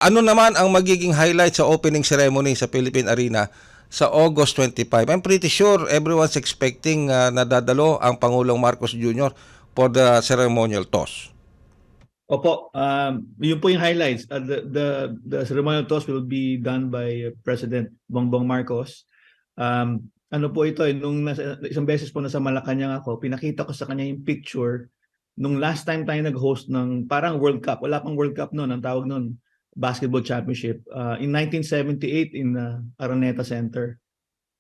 Ano naman ang magiging highlight sa opening ceremony sa Philippine Arena sa August 25? I'm pretty sure everyone's expecting na dadalo ang Pangulong Marcos Jr. for the ceremonial toss. Opo, yun po yung highlights. The ceremonial toss will be done by President Bongbong Marcos. Ano po ito, isang beses po nasa Malacanang ako, pinakita ko sa kanya yung picture nung last time tayo nag-host ng parang World Cup. Wala pang World Cup noon, ang tawag noon, Basketball Championship. In 1978 in Araneta Center.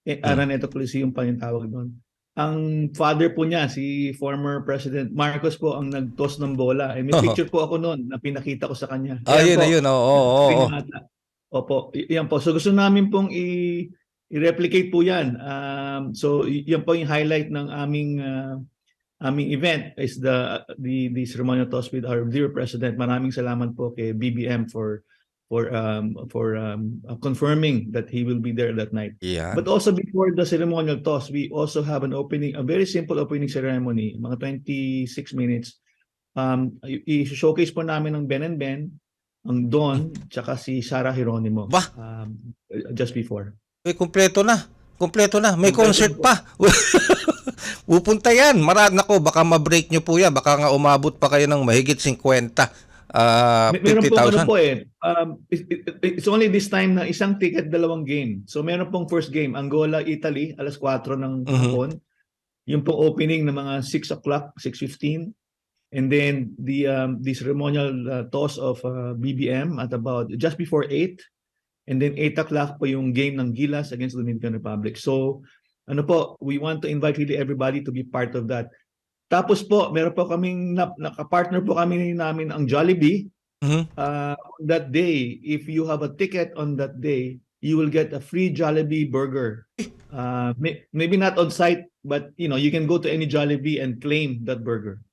Araneta Coliseum pa yung tawag noon. Ang father po niya, si former President Marcos po ang nag-toss ng bola. May picture po ako noon na pinakita ko sa kanya. Ayun, ayun. Oo. Opo, yan po. So gusto namin pong i-replicate po yan. So yan po yung highlight ng aming event is the ceremonial toss with our dear President. Maraming salamat po kay BBM for confirming that he will be there that night. Yeah. But also before the ceremonial toss, we also have a very simple opening ceremony, mga 26 minutes. I-showcase po namin ang Ben and Ben, ang Don, tsaka si Sarah Geronimo. Bah! Just before. Kumpleto na. Kumpleto na. May Kumpleto concert po. pa. Pupunta yan. Nako, baka ma-break nyo po yan. Baka nga umabot pa kayo ng mahigit 50. Meron pong ano 50,000. po it's only this time na isang ticket, dalawang game. So meron pong first game, Angola-Italy, alas 4 ng hapon. Yung pong opening ng mga 6 o'clock, 6:15. And then the ceremonial toss of BBM at about just before 8. And then 8 o'clock po yung game ng Gilas against the Dominican Republic. So ano po, we want to invite really everybody to be part of that. Tapos po, meron po kaming nakapartner po kami namin ang Jollibee. On that day, if you have a ticket on that day, you will get a free Jollibee burger. Maybe not on site, but you can go to any Jollibee and claim that burger.